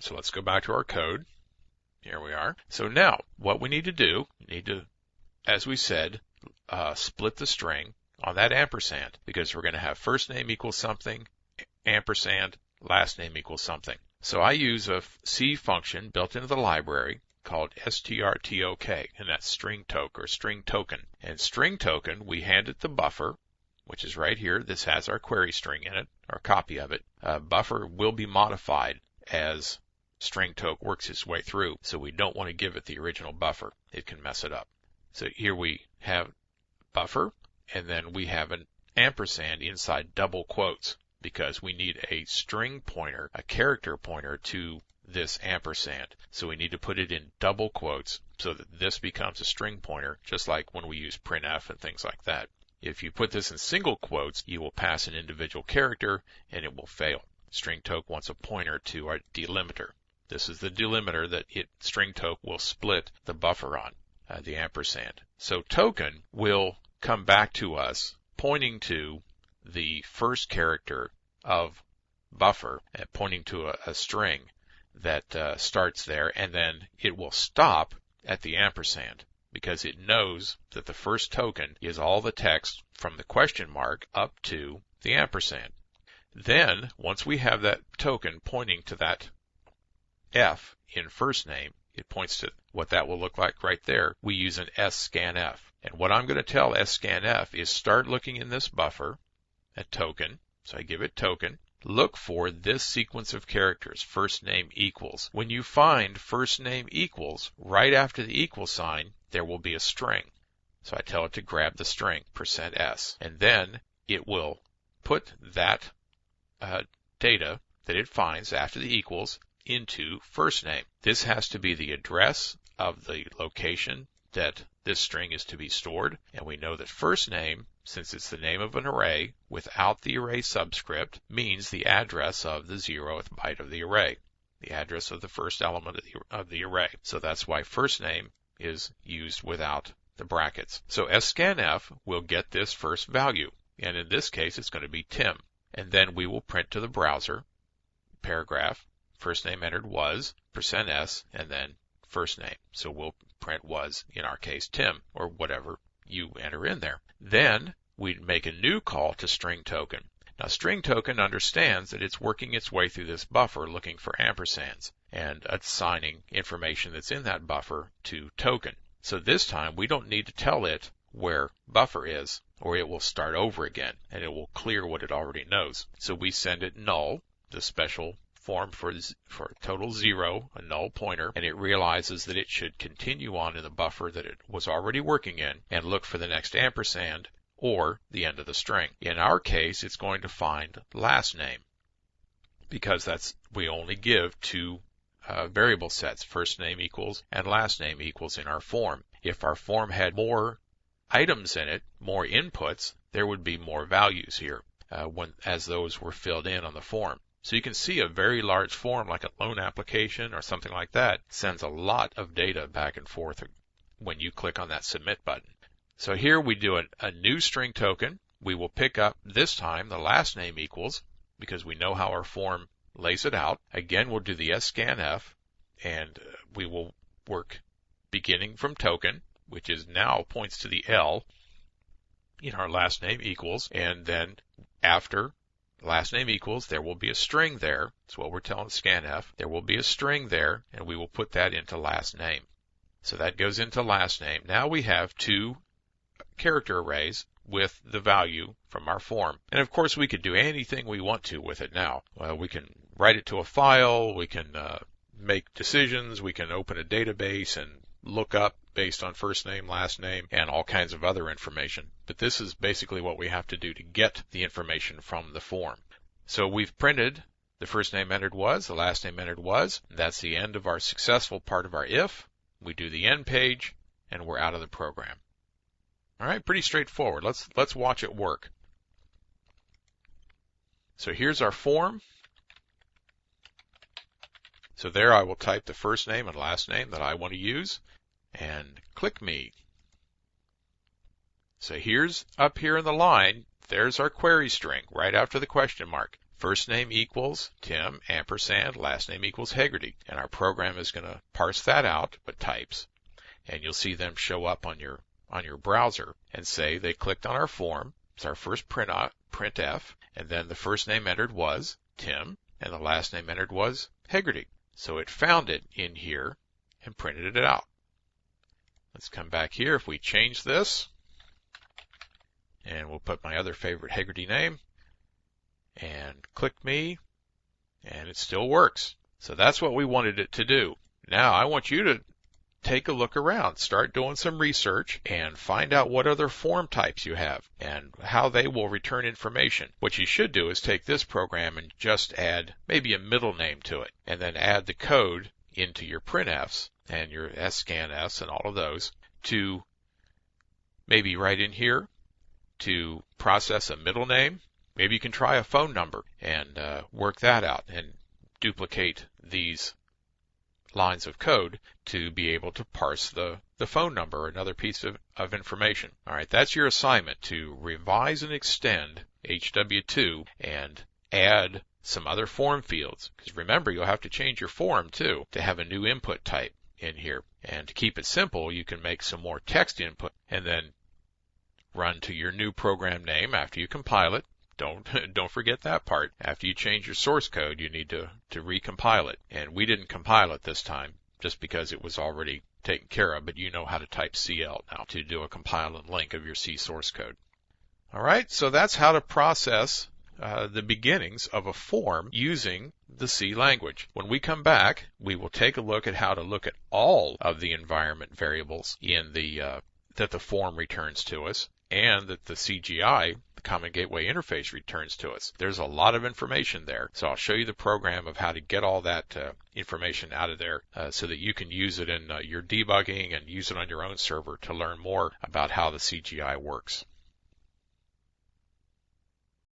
So let's go back to our code. Here we are. So now what we need to do, as we said, split the string on that ampersand, because we're going to have first name equals something, ampersand, last name equals something. So I use a C function built into the library called strtok, and that's string token or string token. And string token, we hand it the buffer, which is right here. This has our query string in it, or a copy of it. Buffer will be modified as string token works its way through, so we don't want to give it the original buffer. It can mess it up. So here we have buffer, and then we have an ampersand inside double quotes, because we need a string pointer, a character pointer to this ampersand. So we need to put it in double quotes so that this becomes a string pointer, just like when we use printf and things like that. If you put this in single quotes, you will pass an individual character and it will fail. String token wants a pointer to our delimiter. This is the delimiter that string token will split the buffer on, the ampersand. So token will come back to us pointing to the first character of buffer, pointing to a string that starts there, and then it will stop at the ampersand, because it knows that the first token is all the text from the question mark up to the ampersand. Then, once we have that token pointing to that F in first name, it points to what that will look like right there. We use an scanf. And what I'm going to tell scanf is start looking in this buffer at token. So I give it token. Look for this sequence of characters, first name equals. When you find first name equals, right after the equal sign, there will be a string. So I tell it to grab the string, %s. And then it will put that data that it finds after the equals into first name. This has to be the address of the location that this string is to be stored. And we know that first name, since it's the name of an array without the array subscript, means the address of the 0th byte of the array, the address of the first element of the array. So that's why first name is used without the brackets. So scanf will get this first value, and in this case it's going to be Tim. And then we will print to the browser, paragraph, first name entered was, %s, and then first name. So we'll print was, in our case, Tim, or whatever you enter in there. Then we'd make a new call to string token. Now string token understands that it's working its way through this buffer looking for ampersands and assigning information that's in that buffer to token. So this time we don't need to tell it where buffer is, or it will start over again and it will clear what it already knows. So we send it null, the special form for total 0, a null pointer, and it realizes that it should continue on in the buffer that it was already working in and look for the next ampersand or the end of the string. In our case, it's going to find last name, because we only give two variable sets, first name equals and last name equals in our form. If our form had more items in it, more inputs, there would be more values here as those were filled in on the form. So you can see a very large form like a loan application or something like that sends a lot of data back and forth when you click on that submit button. So here we do a new string token. We will pick up this time the last name equals, because we know how our form lays it out. Again, we'll do the scanf, and we will work beginning from token, which is now points to the L in our last name equals, and then after last name equals, there will be a string there. That's what we're telling scanf. There will be a string there, and we will put that into last name. So that goes into last name. Now we have two character arrays with the value from our form. And of course, we could do anything we want to with it now. We can write it to a file. We can make decisions. We can open a database and look up based on first name, last name, and all kinds of other information. But this is basically what we have to do to get the information from the form. So we've printed the first name entered was, the last name entered was. That's the end of our successful part of our if. We do the end page, and we're out of the program. All right, pretty straightforward. Let's watch it work. So here's our form. So there I will type the first name and last name that I want to use, and click me. So here's up here in the line, there's our query string right after the question mark. first name equals Tim, ampersand, last name equals Hegarty. And our program is going to parse that out with types. And you'll see them show up on your browser and say they clicked on our form. It's our first printf, and then the first name entered was Tim, and the last name entered was Hegarty. So it found it in here and printed it out. Let's come back here. If we change this, and we'll put my other favorite Hegarty name, and click me, and it still works. So that's what we wanted it to do. Now I want you to take a look around, start doing some research, and find out what other form types you have and how they will return information. What you should do is take this program and just add maybe a middle name to it, and then add the code into your printfs and your scanf and all of those to maybe right in here to process a middle name. Maybe you can try a phone number and work that out and duplicate these lines of code to be able to parse the phone number or another piece of information. All right, that's your assignment, to revise and extend HW2 and add some other form fields. Because remember, you'll have to change your form too to have a new input type in here. And to keep it simple, you can make some more text input and then run to your new program name after you compile it. Don't forget that part. After you change your source code, you need to recompile it. And we didn't compile it this time just because it was already taken care of, but you know how to type CL now to do a compile and link of your C source code. All right, so that's how to process the beginnings of a form using the C language. When we come back, we will take a look at how to look at all of the environment variables in that the form returns to us, and that the CGI, the Common Gateway Interface, returns to us. There's a lot of information there, so I'll show you the program of how to get all that information out of there so that you can use it in your debugging and use it on your own server to learn more about how the CGI works.